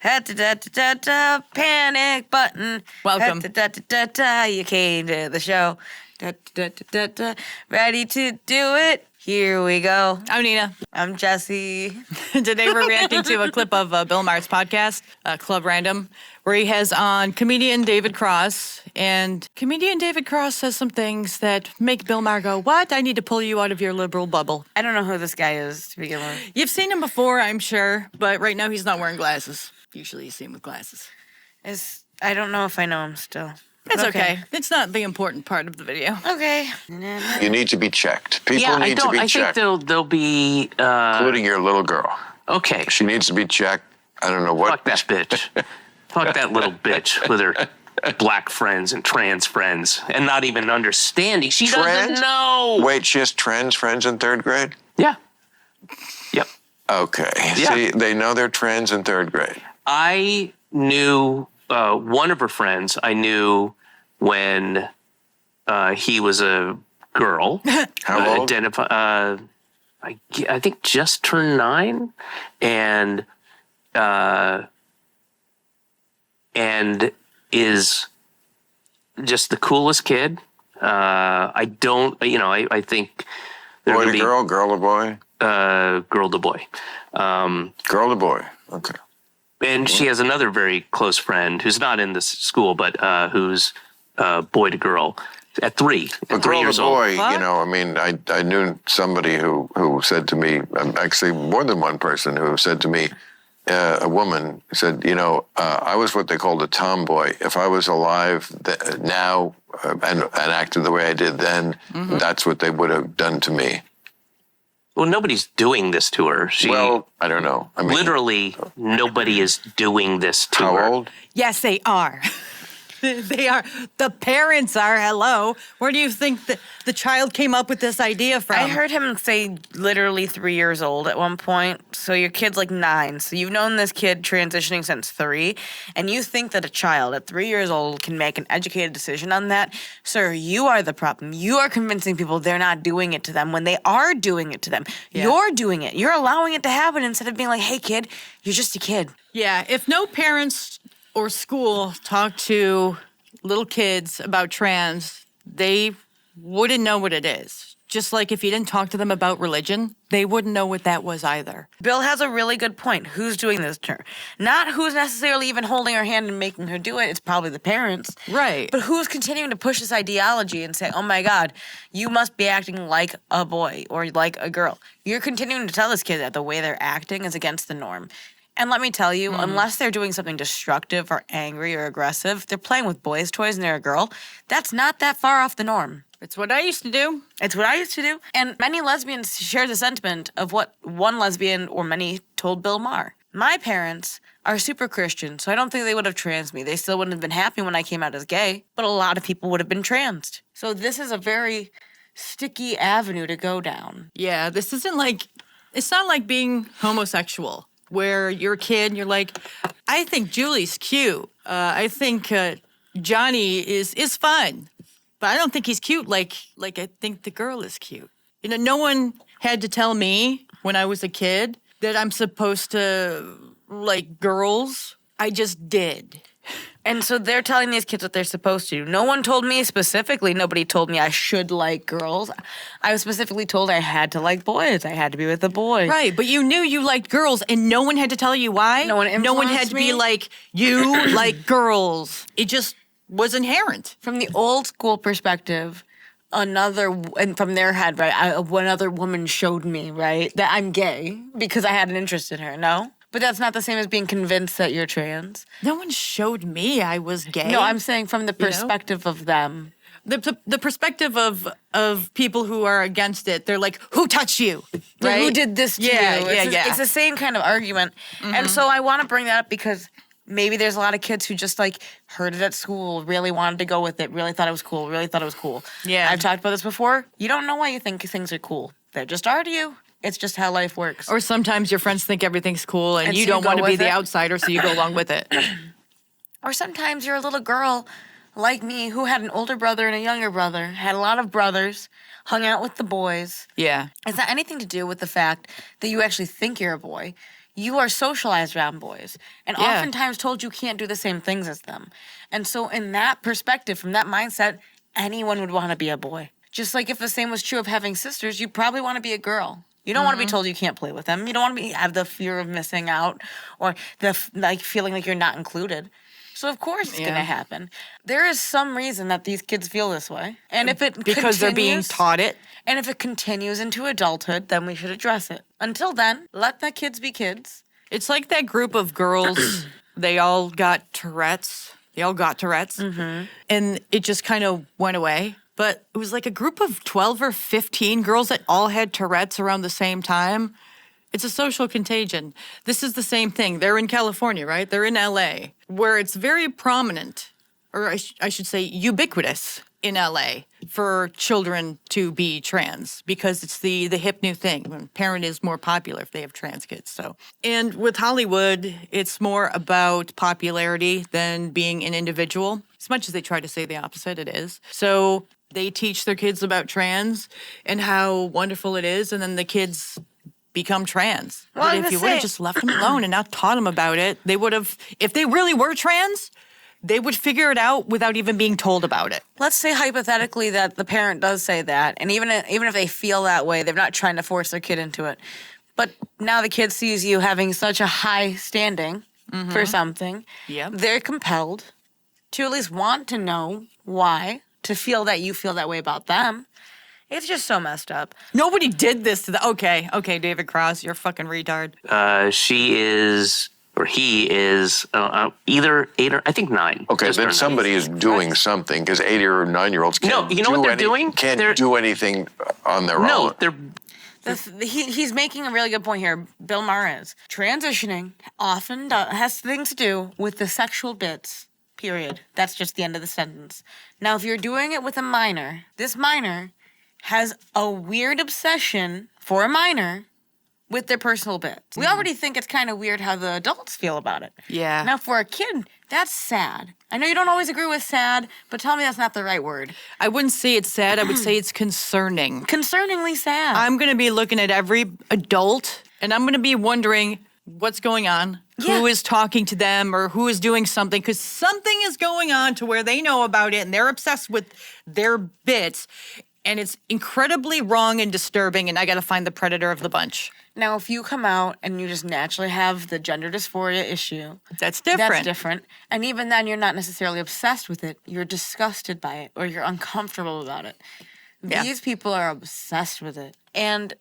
Panic button. Welcome. You came to the show. Ready to do it? Here we go. I'm Nina. I'm Jesse. Today we're reacting to a clip of Bill Maher's podcast, Club Random, where he has on comedian David Cross. And comedian David Cross says some things that make Bill Maher go, what? I need to pull you out of your liberal bubble. I don't know who this guy is to begin with. You've seen him before, I'm sure, but right now he's not wearing glasses. Usually you see him with glasses. I don't know if I know him still. It's okay. It's not the important part of the video. Okay. You need to be checked. People need to be checked. I think they'll be... including your little girl. Okay. She needs to be checked. I don't know what... Fuck that bitch. Fuck that little bitch with her black friends and trans friends and not even understanding. She doesn't know. Wait, she has trans friends in third grade? Yeah. Yep. Okay. Yeah. See, they know they're trans in third grade. I knew one of her friends. I knew when he was a girl. How old? I think just turned 9, and is just the coolest kid. I think Boy to girl, girl to boy? Girl to boy. Girl to boy. Okay. And she has another very close friend who's not in this school, but who's boy to girl at 3. But three girl years to boy, old. you know, I mean, I knew somebody who said to me, actually more than one person who said to me, a woman said, you know, I was what they called a tomboy. If I was alive now and acted the way I did then, that's what they would have done to me. Well, nobody's doing this to her. Well, I don't know. I mean, literally, nobody is doing this to her. how old? Yes, they are. They are. The parents are. Hello. Where do you think the child came up with this idea from? I heard him say literally 3 years old at one point. So your kid's like 9. So you've known this kid transitioning since 3. And you think that a child at 3 years old can make an educated decision on that? Sir, you are the problem. You are convincing people they're not doing it to them when they are doing it to them. Yeah. You're doing it. You're allowing it to happen instead of being like, hey, kid, you're just a kid. Yeah, if no parents or school talk to little kids about trans, they wouldn't know what it is. Just like if you didn't talk to them about religion, they wouldn't know what that was either. Bill has a really good point. Who's doing this to her? Not who's necessarily even holding her hand and making her do it. It's probably the parents. Right. But who's continuing to push this ideology and say, oh my God, you must be acting like a boy or like a girl. You're continuing to tell this kid that the way they're acting is against the norm. And let me tell you, unless they're doing something destructive or angry or aggressive, they're playing with boys' toys and they're a girl. That's not that far off the norm. It's what I used to do. It's what I used to do. And many lesbians share the sentiment of what one lesbian or many told Bill Maher. My parents are super Christian, so I don't think they would have trans me. They still wouldn't have been happy when I came out as gay, but a lot of people would have been transed. So this is a very sticky avenue to go down. Yeah, this isn't like, it's not like being homosexual, where you're a kid and you're like, I think Julie's cute. I think Johnny is fun. But I don't think he's cute like I think the girl is cute. You know, no one had to tell me when I was a kid that I'm supposed to like girls. I just did. And so they're telling these kids what they're supposed to do. No one told me specifically, nobody told me I should like girls. I was specifically told I had to like boys. I had to be with a boy. Right, but you knew you liked girls and no one had to tell you why. No one had to be like, you like girls. It just was inherent. From the old school perspective, and from their head, right, another woman showed me, right, that I'm gay because I had an interest in her, no? But that's not the same as being convinced that you're trans. No one showed me I was gay. No, I'm saying from the perspective of them. The perspective of people who are against it, they're like, who touched you? Right? Who did this to you? It's the same kind of argument. And so I want to bring that up because maybe there's a lot of kids who just like heard it at school, really wanted to go with it, really thought it was cool, Yeah. I've talked about this before. You don't know why you think things are cool. They just are to you. It's just how life works. Or sometimes your friends think everything's cool and you don't want to be the outsider, so you go along with it. Or sometimes you're a little girl like me who had an older brother and a younger brother, had a lot of brothers, hung out with the boys. Yeah. It's not anything to do with the fact that you actually think you're a boy. you are socialized around boys and Yeah. oftentimes told you can't do the same things as them. And so, in that perspective, from that mindset, anyone would want to be a boy. Just like if the same was true of having sisters, you'd probably want to be a girl. You don't want to be told you can't play with them. You don't want to have the fear of missing out or like feeling like you're not included. So of course it's going to happen. There is some reason that these kids feel this way, and if it Because they're being continues- taught it. and if it continues into adulthood, then we should address it. Until then, let the kids be kids. It's like that group of girls, they all got Tourette's. And it just kind of went away. But it was like a group of 12 or 15 girls that all had Tourette's around the same time. It's a social contagion. This is the same thing. They're in California, right? They're in LA, where it's very prominent, or I should say ubiquitous in LA for children to be trans because it's the hip new thing. When parent is more popular if they have trans kids. So, and with Hollywood, it's more about popularity than being an individual. As much as they try to say the opposite, it is. So they teach their kids about trans and how wonderful it is, and then the kids become trans. Well, I But was if you gonna would have say- just left them alone and not taught them about it, they would have, if they really were trans, they would figure it out without even being told about it. Let's say hypothetically that the parent does say that, and even if they feel that way, they're not trying to force their kid into it. But now the kid sees you having such a high standing for something. Yep. They're compelled to at least want to know why, to feel that you feel that way about them. It's just so messed up. Nobody did this to the. Okay, David Cross, you're a fucking retard. She is, or he is, either 8 or I think 9. Okay, Just then turned 9. somebody is doing something because 8 or 9-year-olds can't. No, you know what they're doing? Can't They're- do anything on their No, own. they're He's making a really good point here. Bill Maher is transitioning often has things to do with the sexual bits. Period. That's just the end of the sentence. Now, if you're doing it with a minor, this minor has a weird obsession for a minor with their personal bits. We already think it's kind of weird how the adults feel about it. Yeah. Now, for a kid, that's sad. I know you don't always agree with sad, but tell me that's not the right word. I wouldn't say it's sad. I would say it's concerning. Concerningly sad. I'm going to be looking at every adult and I'm going to be wondering what's going on, Yeah. who is talking to them or who is doing something, because something is going on to where they know about it and they're obsessed with their bits. And it's incredibly wrong and disturbing, and I got to find the predator of the bunch. Now, if you come out and you just naturally have the gender dysphoria issue, That's different. that's different. And even then, you're not necessarily obsessed with it. You're disgusted by it or you're uncomfortable about it. Yeah. These people are obsessed with it. And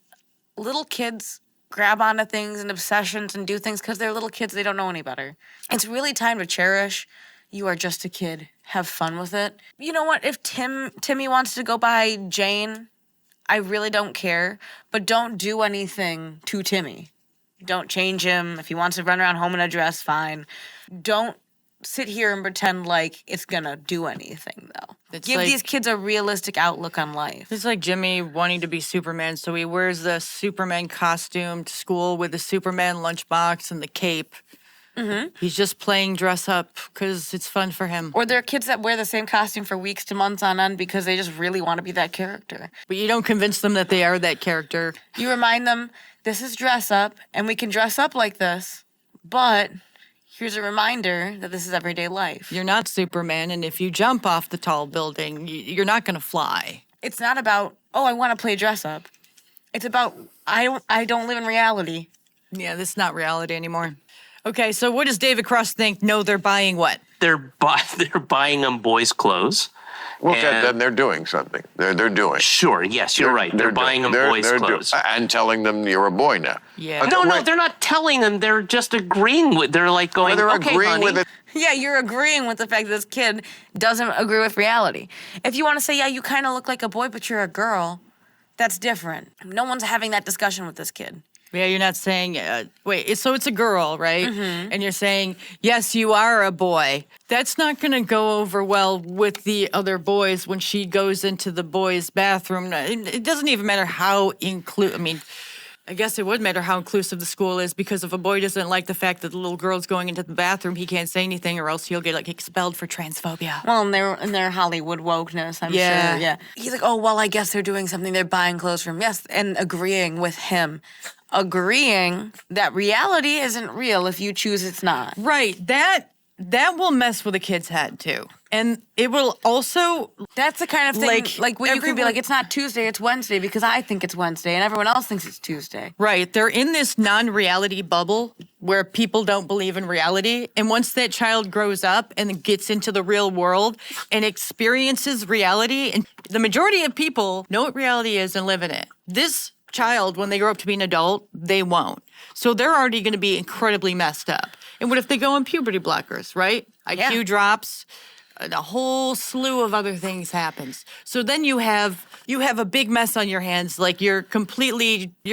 little kids grab onto things and obsessions and do things because they're little kids. They don't know any better. It's really time to cherish. You are just a kid. Have fun with it. You know what? If Timmy wants to go by Jane, I really don't care. But don't do anything to Timmy. Don't change him. If he wants to run around home in a dress, fine. Don't sit here and pretend like it's gonna do anything, though. It's Give like- these kids a realistic outlook on life. It's like Jimmy wanting to be Superman, so he wears the Superman costume to school with the Superman lunchbox and the cape. Mm-hmm. He's just playing dress up because it's fun for him. Or there are kids that wear the same costume for weeks to months on end because they just really want to be that character. But you don't convince them that they are that character. You remind them, this is dress up, and we can dress up like this, but here's a reminder that this is everyday life. You're not Superman, and if you jump off the tall building, you're not going to fly. It's not about, oh, I want to play dress up. It's about, I don't live in reality. Yeah, this is not reality anymore. Okay, so what does David Cross think? No, they're buying what? they're buying them boys' clothes. Well, And- then they're doing something. They're doing. Sure, yes, you're right. They're buying them boys' clothes. And telling them you're a boy now. Yeah. Okay, No, wait. they're not telling them. They're just agreeing with. They're like going. They're okay, agreeing honey. with it. Yeah, you're agreeing with the fact that this kid doesn't agree with reality. If you want to say, yeah, you kind of look like a boy, but you're a girl, that's different. No one's having that discussion with this kid. Yeah, you're not saying, so it's a girl, right? And you're saying, yes, you are a boy. That's not going to go over well with the other boys when she goes into the boys' bathroom. It doesn't even matter how I guess it would matter how inclusive the school is, because if a boy doesn't like the fact that the little girl's going into the bathroom, he can't say anything, or else he'll get like expelled for transphobia. Well, in their Hollywood wokeness, I'm Yeah. sure. Yeah. He's like, oh, well, I guess they're doing something. They're buying clothes from him. Yes, and agreeing with him. Agreeing that reality isn't real if you choose it's not. Right. That will mess with a kid's head too. And it will also, That's the kind of thing, like when you can be everyone- like, it's not Tuesday, it's Wednesday because I think it's Wednesday and everyone else thinks it's Tuesday. right, they're in this non-reality bubble where people don't believe in reality. And once that child grows up and gets into the real world and experiences reality, and the majority of people know what reality is and live in it. This child, when they grow up to be an adult, they won't. So they're already going to be incredibly messed up. And what if they go on puberty blockers, right? IQ drops, and a whole slew of other things happens. So then you have a big mess on your hands. Like you're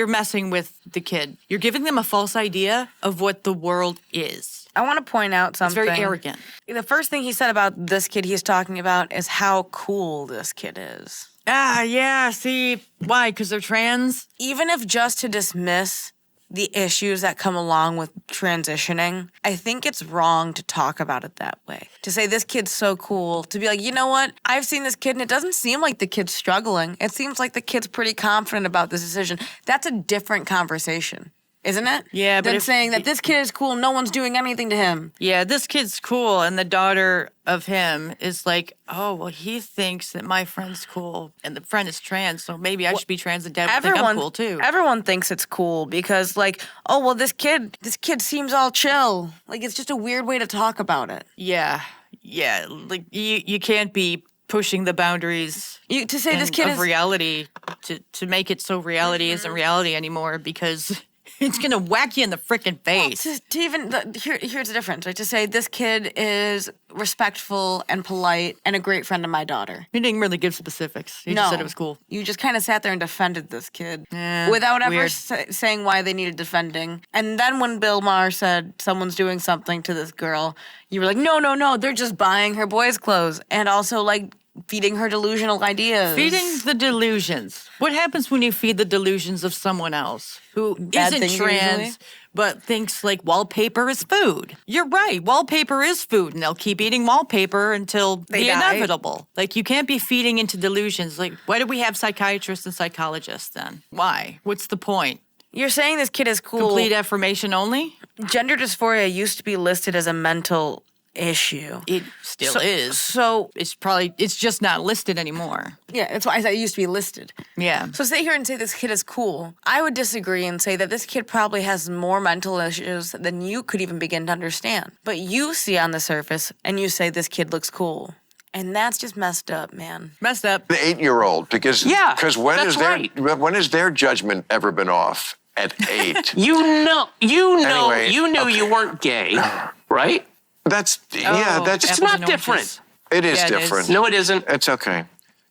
messing with the kid. You're giving them a false idea of what the world is. I want to point out It's something. very arrogant. The first thing he said about this kid he's talking about is how cool this kid is. Ah, yeah, see, why? Because they're trans? Even if just to dismiss the issues that come along with transitioning, I think it's wrong to talk about it that way. To say this kid's so cool, to be like, you know what? I've seen this kid and it doesn't seem like the kid's struggling. It seems like the kid's pretty confident about this decision. That's a different conversation, isn't it? Yeah, but than if- saying that this kid is cool, no one's doing anything to him. Yeah, this kid's cool, and the daughter of him is like, oh, well, he thinks that my friend's cool, and the friend is trans, so maybe I should be trans, and dad would think I'm cool too. Everyone thinks it's cool because, like, oh well, this kid seems all chill. Like, it's just a weird way to talk about it. Yeah, like you can't be pushing the boundaries To say this kid of is reality to make it so reality isn't reality anymore, because it's gonna whack you in the freaking face. here's the difference, right? To say this kid is respectful and polite and a great friend of my daughter. He didn't really give specifics. He just said it was cool. You just kind of sat there and defended this kid Yeah, without ever weird. saying why they needed defending. And then when Bill Maher said someone's doing something to this girl, you were like, no, they're just buying her boys' clothes and also like feeding her delusional ideas. Feeding the delusions. What happens when you feed the delusions of someone else who Bad isn't things trans usually. but thinks like wallpaper is food? You're right. Wallpaper is food, and they'll keep eating wallpaper until They the die. inevitable. Like, you can't be feeding into delusions. Like, why do we have psychiatrists and psychologists then? Why? What's the point? You're saying this kid is cool. Complete affirmation only? Gender dysphoria used to be listed as a mental issue. It still is. So It's just not listed anymore. yeah, that's why I said it used to be listed. Yeah. So sit here and say this kid is cool. I would disagree and say that this kid probably has more mental issues than you could even begin to understand. But you see on the surface and you say this kid looks cool. And that's just messed up, man. Messed up. The 8-year-old, because Yeah, when that's when has their judgment ever been off at 8? You Anyway, knew okay. you weren't gay, right? That's Oh, that's It's apples not and oranges. different. it is Yeah, it is. different. No, it isn't. It's okay.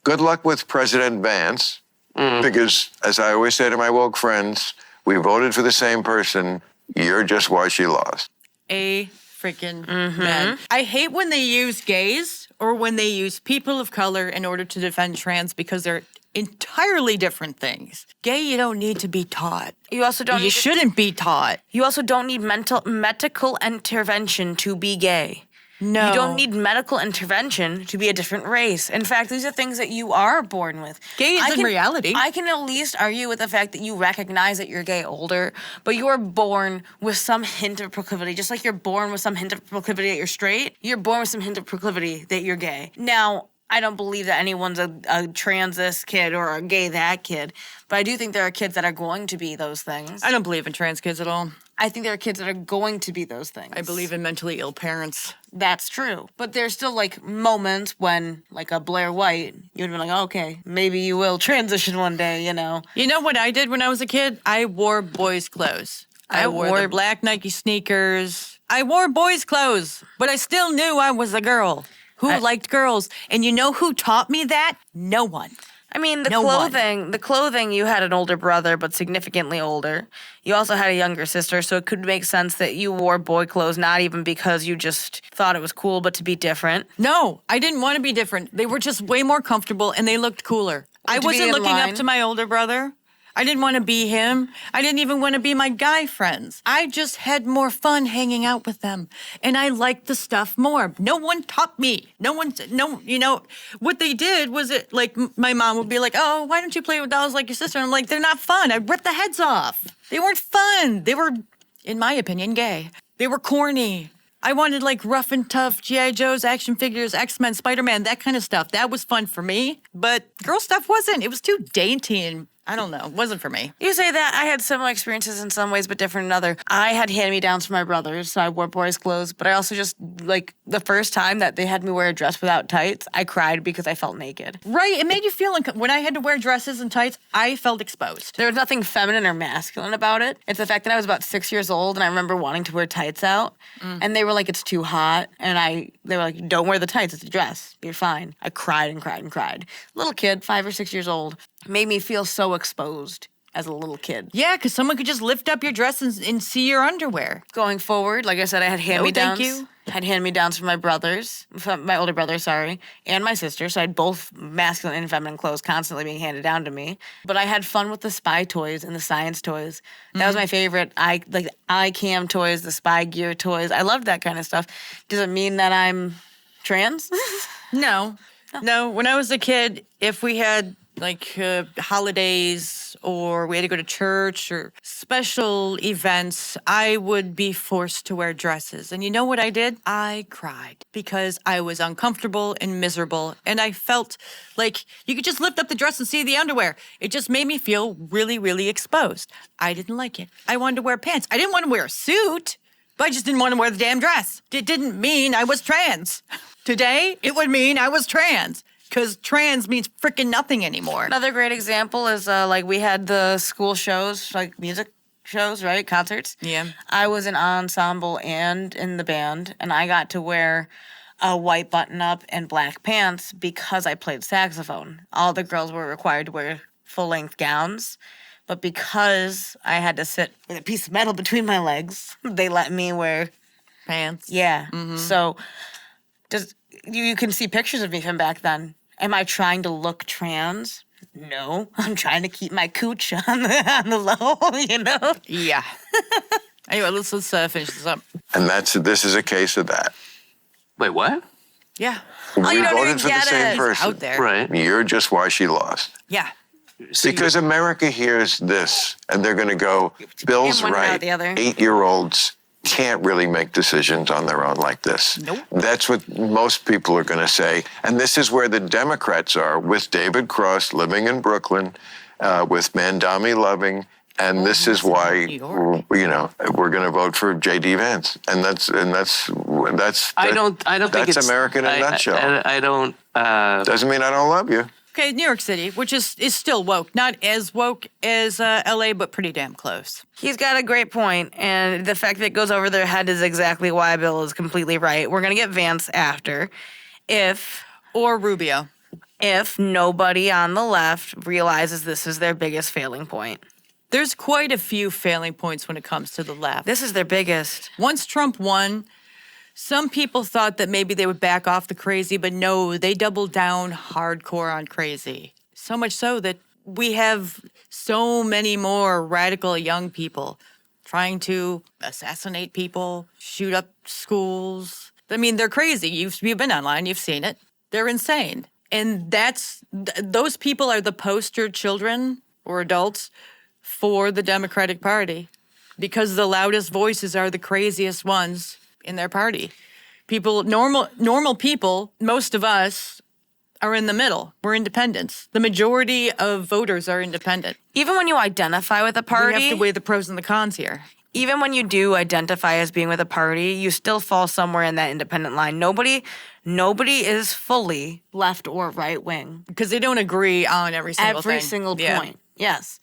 Good luck with President Vance, because as I always say to my woke friends, we voted for the same person. You're just why she lost. A freaking man. I hate when they use gays or when they use people of color in order to defend trans, because they're entirely different things. Gay, you don't need to be taught. You also don't You need shouldn't be taught. you also don't need medical intervention to be gay. No. You don't need medical intervention to be a different race. In fact, these are things that you are born with. Gay is I in reality. I can at least argue with the fact that you recognize that you're gay older, but you are born with some hint of proclivity. Just like you're born with some hint of proclivity that you're straight, you're born with some hint of proclivity that you're gay. Now, I don't believe that anyone's a trans this kid or a gay that kid, but I do think there are kids that are going to be those things. I don't believe in trans kids at all. I think there are kids that are going to be those things. I believe in mentally ill parents. That's true. But there's still like moments when, like a Blair White, you'd be like, okay, maybe you will transition one day, you know? You know what I did when I was a kid? I wore boys' clothes. I wore the black Nike sneakers. I wore boys' clothes, but I still knew I was a girl who liked girls. And you know who taught me that? No one. I mean, the No one. clothing, you had an older brother, but significantly older. You also had a younger sister, so it could make sense that you wore boy clothes, not even because you just thought it was cool, but to be different. No, I didn't want to be different. They were just way more comfortable and they looked cooler. I to be wasn't in looking line. up to my older brother. I didn't want to be him. I didn't even want to be my guy friends. I just had more fun hanging out with them. And I liked the stuff more. No one taught me. What they did was my mom would be like, oh, why don't you play with dolls like your sister? And I'm like, they're not fun. I ripped the heads off. They weren't fun. They were, in my opinion, gay. They were corny. I wanted like rough and tough G.I. Joes, action figures, X-Men, Spider-Man, that kind of stuff. That was fun for me. But girl stuff wasn't. It was too dainty and I don't know. It wasn't for me. You say that. I had similar experiences in some ways, but different in other. I had hand-me-downs from my brothers, so I wore boys' clothes. But I also just, the first time that they had me wear a dress without tights, I cried because I felt naked. Right. It made you feel when I had to wear dresses and tights, I felt exposed. There was nothing feminine or masculine about it. It's the fact that I was about 6 years old, and I remember wanting to wear tights out. And they were like, it's too hot. And they were like, don't wear the tights. It's a dress. You're fine. I cried and cried and cried. Little kid, 5 or 6 years old. Made me feel so exposed as a little kid. Yeah, because someone could just lift up your dress and see your underwear. Going forward, like I said, I had hand-me-downs. No, thank you. Had hand-me-downs from my older brother, and my sister. So I had both masculine and feminine clothes constantly being handed down to me. But I had fun with the spy toys and the science toys. That was my favorite. The iCam toys, the spy gear toys. I loved that kind of stuff. Does it mean that I'm trans? No. When I was a kid, if we had holidays or we had to go to church or special events, I would be forced to wear dresses. And you know what I did? I cried because I was uncomfortable and miserable. And I felt like you could just lift up the dress and see the underwear. It just made me feel really, really exposed. I didn't like it. I wanted to wear pants. I didn't want to wear a suit, but I just didn't want to wear the damn dress. It didn't mean I was trans. Today, it would mean I was trans. Because trans means freaking nothing anymore. Another great example is we had the school shows, like music shows, right? Concerts. Yeah. I was in ensemble and in the band, and I got to wear a white button-up and black pants because I played saxophone. All the girls were required to wear full-length gowns, but because I had to sit with a piece of metal between my legs, they let me wear Pants. Yeah. So you can see pictures of me from back then. Am I trying to look trans? No. I'm trying to keep my cooch on the low, Yeah. Anyway, let's finish this up. And this is a case of that. Wait, what? Yeah. We you don't even voted for the get same it. person. Out there. Right. You're just why she lost. Yeah. Because America hears this, and they're going to go, Bill's one without right. the other. 8-year-olds can't really make decisions on their own like this. Nope. That's what most people are going to say. And this is where the Democrats are, with David Cross living in Brooklyn, with Mandami Loving. And this is why, New York. we're going to vote for J.D. Vance. And that's I don't think that's it's America in a nutshell. I don't. Doesn't mean I don't love you. Okay, New York City, which is still woke. Not as woke as L.A., but pretty damn close. He's got a great point, and the fact that it goes over their head is exactly why Bill is completely right. We're going to get Vance after. Or Rubio. If nobody on the left realizes this is their biggest failing point. There's quite a few failing points when it comes to the left. This is their biggest. Once Trump won, some people thought that maybe they would back off the crazy, but no, they doubled down hardcore on crazy. So much so that we have so many more radical young people trying to assassinate people, shoot up schools. I mean, they're crazy. You've been online, you've seen it. They're insane. And those people are the poster children or adults for the Democratic Party because the loudest voices are the craziest ones in their party. Normal people, most of us are in the middle. We're independents. The majority of voters are independent. Even when you identify with a party, We have to weigh the pros and the cons here. even when you do identify as being with a party, you still fall somewhere in that independent line. Nobody is fully left or right wing. Because they don't agree on every single thing. Every single Yeah. point. Yes.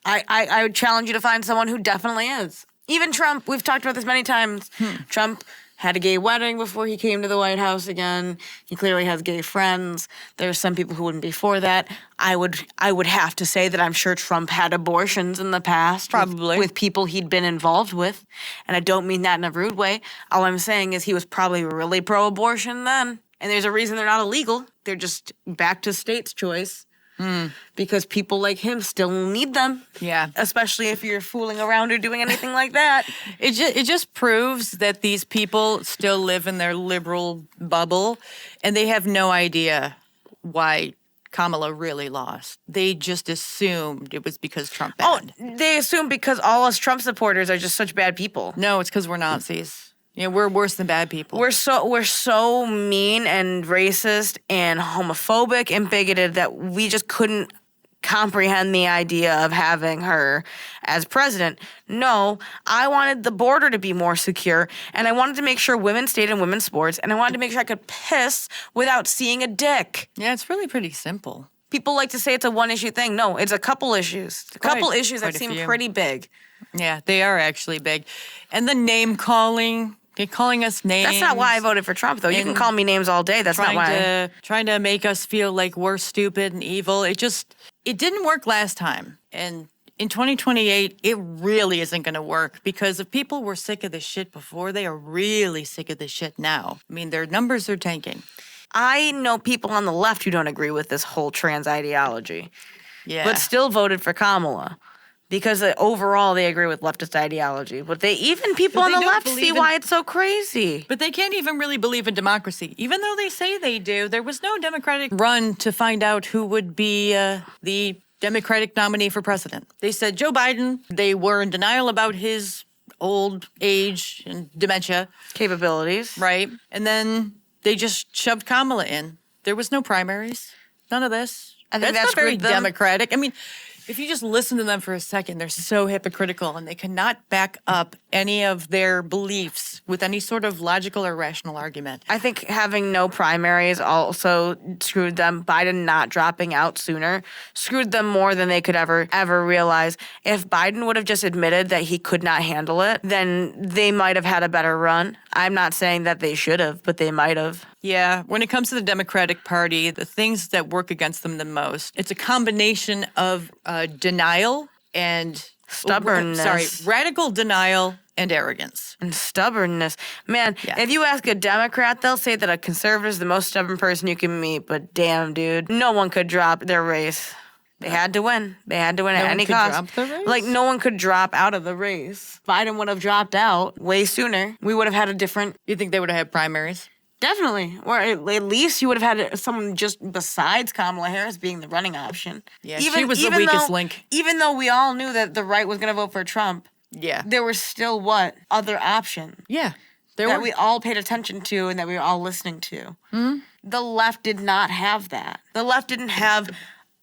I would challenge you to find someone who definitely is. Even Trump, we've talked about this many times. Trump had a gay wedding before he came to the White House again. He clearly has gay friends. There's some people who wouldn't be for that. I would have to say that I'm sure Trump had abortions in the past. Probably. With people he'd been involved with. And I don't mean that in a rude way. All I'm saying is he was probably really pro-abortion then. And there's a reason they're not illegal. They're just back to state's choice. Because people like him still need them. Yeah. Especially if you're fooling around or doing anything like that. It just proves that these people still live in their liberal bubble, and they have no idea why Kamala really lost. They just assumed it was because Trump bad. Oh, they assume because all us Trump supporters are just such bad people. No, it's because we're Nazis. We're worse than bad people. We're so mean and racist and homophobic and bigoted that we just couldn't comprehend the idea of having her as president. No, I wanted the border to be more secure, and I wanted to make sure women stayed in women's sports, and I wanted to make sure I could piss without seeing a dick. Yeah, it's really pretty simple. People like to say it's a one-issue thing. No, it's a couple issues. A couple issues that quite a seem few. pretty big. Yeah, they are actually big. And the name calling, they're calling us names. That's not why I voted for Trump, though. You can And call me names all day. That's not why. Trying to make us feel like we're stupid and evil. It didn't work last time. And in 2028, it really isn't going to work because if people were sick of this shit before, they are really sick of this shit now. I mean, their numbers are tanking. I know people on the left who don't agree with this whole trans ideology, Yeah. but still voted for Kamala because overall they agree with leftist ideology. But people But on they the don't left believe see in- why it's so crazy. But they can't even really believe in democracy. Even though they say they do, there was no Democratic run to find out who would be the Democratic nominee for president. They said Joe Biden. They were in denial about his old age and dementia, Capabilities. right? And then they just shoved Kamala in. There was no primaries. None of this. I think That's that not very screwed them. democratic. I mean, if you just listen to them for a second, they're so hypocritical and they cannot back up any of their beliefs with any sort of logical or rational argument. I think having no primaries also screwed them. Biden not dropping out sooner screwed them more than they could ever realize. If Biden would have just admitted that he could not handle it, then they might have had a better run. I'm not saying that they should have, but they might have. Yeah, when it comes to the Democratic Party, the things that work against them the most, it's a combination of denial and Stubbornness. radical denial and arrogance. And stubbornness. Man, Yeah. if you ask a Democrat, they'll say that a conservative is the most stubborn person you can meet. But damn, dude, no one could drop their race. They had to win. They had to win at one any could cost. drop the race? Like, no one could drop out of the race. Biden would have dropped out way sooner. We would have had a different... You think they would have had primaries? Definitely. Or at least you would have had someone just besides Kamala Harris being the running option. Yeah, she was the weakest link. Even though we all knew that the right was going to vote for Trump, Yeah. there was still other options Yeah. There that were. we all paid attention to and that we were all listening to. The left did not have that. The left didn't have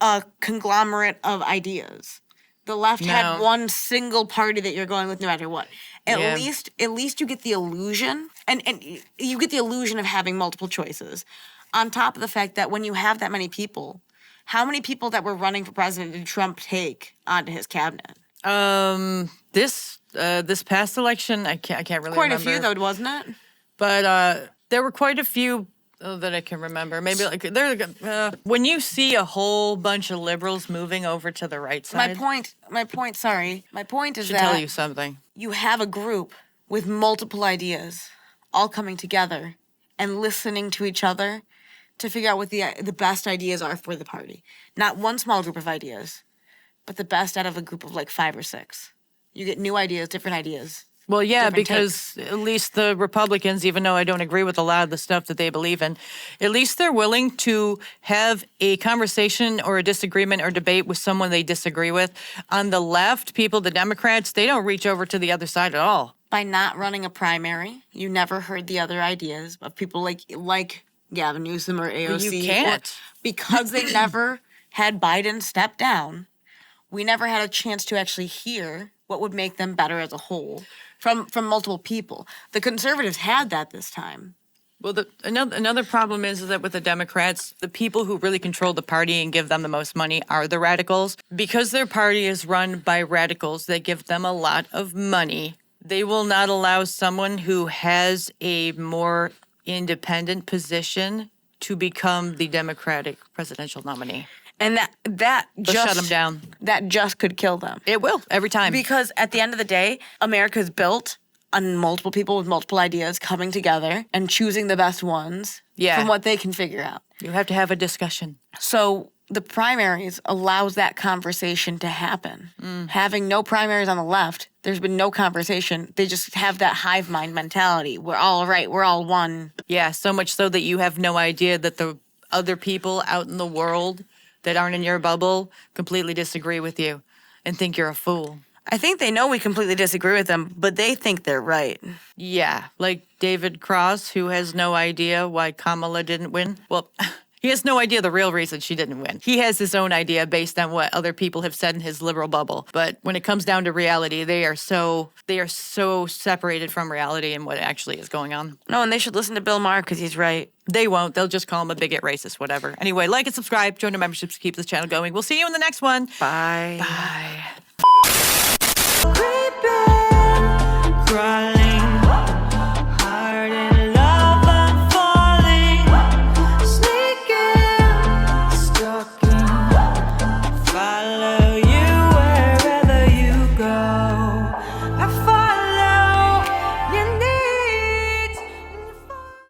a conglomerate of ideas. The left had No. one single party that you're going with no matter what. At Yeah. least you get the illusion, and you get the illusion of having multiple choices. On top of the fact that when you have that many people, how many people that were running for president did Trump take onto his cabinet? This past election, I can't really Quite remember. a few, though, wasn't it? But there were quite a few that I can remember. Maybe when you see a whole bunch of liberals moving over to the right side, My point is should that tell you something. you have a group with multiple ideas all coming together and listening to each other to figure out what the best ideas are for the party. Not one small group of ideas, but the best out of a group of like 5 or 6. You get new ideas, different ideas. Well, yeah, different because at least the Republicans, even though I don't agree with a lot of the stuff that they believe in, at least they're willing to have a conversation or a disagreement or debate with someone they disagree with. On the left, the Democrats, they don't reach over to the other side at all. By not running a primary, you never heard the other ideas of people like Gavin Newsom or AOC. you can't. Because they never had Biden step down, we never had a chance to actually hear what would make them better as a whole from multiple people. The conservatives had that this time. Well, another problem is that with the Democrats, the people who really control the party and give them the most money are the radicals. Because their party is run by radicals that give them a lot of money, they will not allow someone who has a more independent position to become the Democratic presidential nominee. And that They'll just shut them down. That just could kill them. It will, every time. Because at the end of the day, America's built on multiple people with multiple ideas coming together and choosing the best ones Yeah. from what they can figure out. You have to have a discussion. So the primaries allows that conversation to happen. Having no primaries on the left, there's been no conversation. They just have that hive mind mentality. We're all right. We're all one. Yeah, so much so that you have no idea that the other people out in the world that aren't in your bubble completely disagree with you and think you're a fool. I think they know we completely disagree with them, but they think they're right. Yeah, like David Cross, who has no idea why Kamala didn't win. Well, he has no idea the real reason she didn't win. He has his own idea based on what other people have said in his liberal bubble. But when it comes down to reality, they are so separated from reality and what actually is going on. No, and they should listen to Bill Maher because he's right. They won't. They'll just call him a bigot, racist, whatever. Anyway, like and subscribe. Join our memberships to keep this channel going. We'll see you in the next one. Bye. Bye. Creeping, crawling.